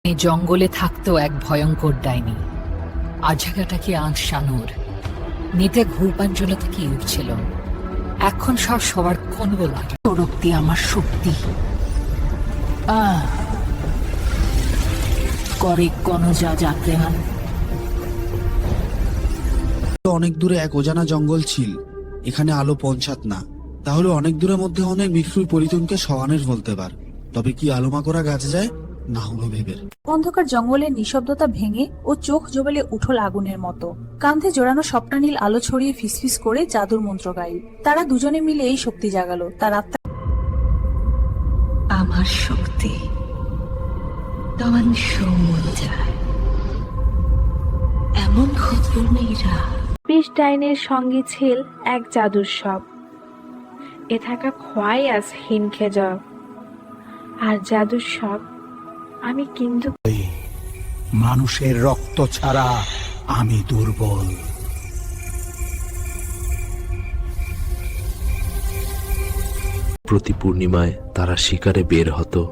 এই জঙ্গলে থাকতো এক ভয়ঙ্কর ডাইনি। আঝাগাটাকে আঁচ শানুর নিতে ঘুরপাঞ্জলা থেকে উঠছিল। এখন সব সবার কনব লাগে। রক্তি আমার শক্তি করে কোন যা যাতে অনেক দূরে এক অজানা জঙ্গল ছিল, এখানে আলো পৌঁছাত না। তাহলে অনেক দূরের মধ্যে অনেক নিষ্ঠুর পরিজনকে সওয়ানের বলতে পার। তবে কি আলোমা করা গাছ যায় না হলো ভেবের। অন্ধকার জঙ্গলের নিঃশব্দতা ভেঙে ও চোখ জ্বলে উঠল আগুনের মতো। কাঁধে জোড়ানো স্বপ্না নীল আলো ছড়িয়ে ফিসফিস করে জাদুর মন্ত্র গাইল। তারা দুজনে মিলে এই শক্তি জাগালো। তার আত্মা আমার শক্তি তখন সমুদ্র এমন খতরমেরা বিষ ডাইনের সঙ্গে ছিল এক জাদুর সব। এ থাকা খোয়াই আজ হিন খেজব আর জাদুর সব আমি কিন্তু মানুষের রক্ত ছাড়া আমি দুর্বল। প্রতি পূর্ণিমায় তারা শিকারে বের হতো।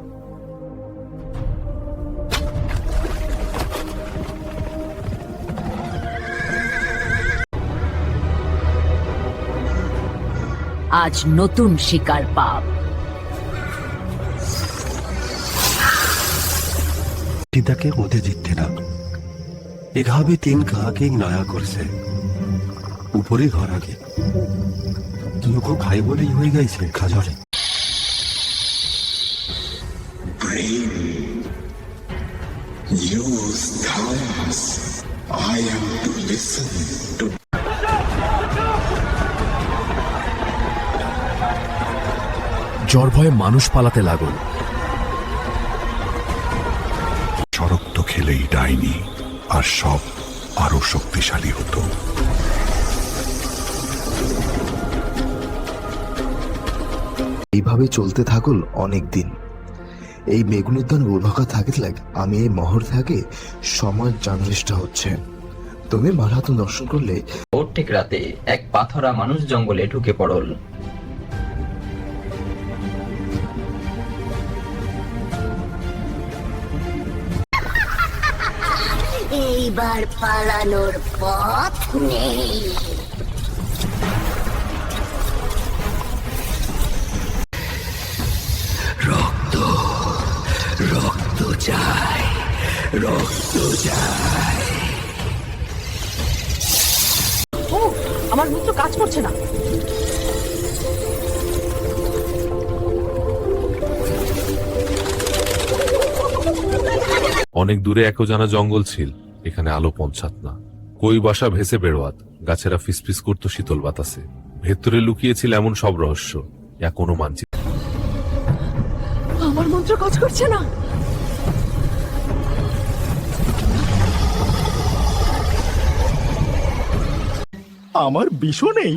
আজ নতুন শিকার পাব। सीताके ओदे जितते ना एघावे तीन कहा के एक नया करছে উপরে ঘর আগে তুইও খাই বলেই হয়ে গেছে খাজরে। Use thumbs. I am to listen to. জ্বর ভয়ে মানুষ পালাতে লাগল। শরক্ত খেলেই ডাইনি আর সব আরো শক্তিশালী হতো। এইভাবে চলতে থাকল অনেক দিন। এই মেঘনুদ্যান উর্ভাকা থাকলে আমি এই মহর থাকে সমাজ জানরিষ্টা হচ্ছে। তুমি মারাত দর্শন করলে প্রত্যেক রাতে এক পাথরা মানুষ জঙ্গলে ঢুকে পড়ল। এইবার পালানোর পথ নেই। রক্ত রক্ত চাই, রক্ত চাই। ও আমার মন্ত্র কাজ করছে না। অনেক দূরে এক অজানা জঙ্গল ছিল, এখানে আলো পৌঁছাত না। কই বাসা ভেসে বেড়োয়াত, গাছেরা ফিসফিস করতো শীতল বাতাসে। ভেতরে লুকিয়েছিল এমন সব রহস্য যা কোনো মানচিত্র। আমার মন্ত্র কাজ করছে না। আমার বিষও নেই,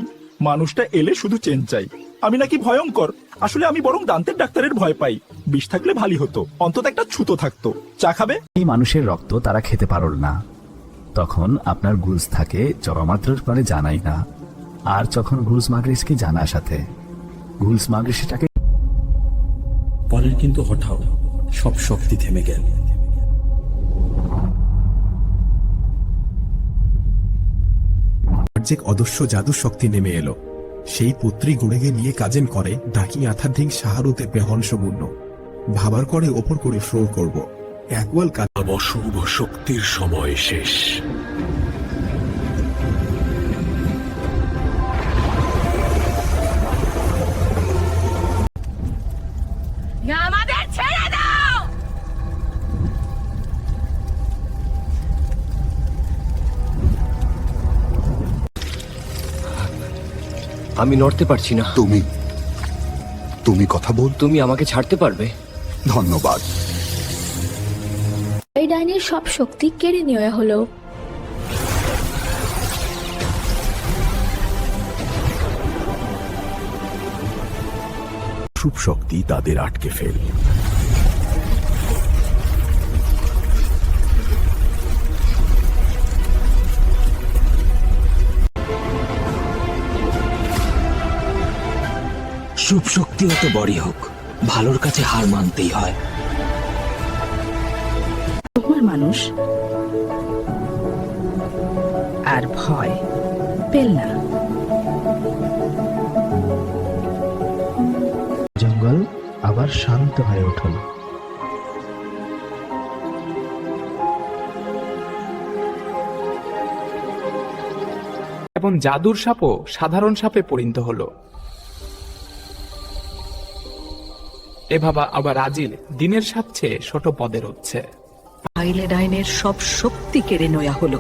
মানুষটা এলে শুধু চেঞ্চাই। আমি নাকি ভয়ঙ্কর, আসলে আমি বরং দান্তের ডাক্তারের ভয় পাই। বিষ থাকলে ভালো হতো, অন্তত একটা ছুতো থাকতো। চা খাবে? এই মানুষের রক্ত তারা খেতে পারল না। তখন আপনার গুলস থাকে চরমাত্রার পরে জানাই না। আর যখন গুলস মাগরিসকে জানা সাথে গুলস মাগরিসটাকে পরের কিন্তু হঠাৎ সব শক্তি থেমে গেল। যে অদস্য জাদু শক্তি নেমে এলো। সেই পুত্রী গুড়েগে নিয়ে কাজেন করে ডাকি আথাধিক সাহারুতে বেহংসমূর্ণ ভাবার করে ওপর করে ফ্লো করব একওয়াল কাজ। অশুভ শক্তির সময় শেষ। আমাদের ছেড়ে দাও। আমি নড়তে পারছি না। তুমি কথা বল। তুমি আমাকে ছাড়তে পারবে? ধন্যবাদ। এই ডাইনির সব শক্তি কেড়ে নেওয়া হলো। শুভ শক্তি তাদের আটকে ফেল। শুভ শক্তি অত বড়ই হোক, ভালোর কাছে হার মানতেই হয়। নর্মাল মানুষ আর ভয় পেল না। জঙ্গল আবার শান্ত হয়ে উঠল। এবং জাদুর সাপও সাধারণ সাপে পরিণত হলো। এভাবে আবার আজিল দিনের সাপ চেয়ে ছোট পদের হচ্ছে। আইলে ডাইনের সব শক্তি কেড়ে নেওয়া হলো।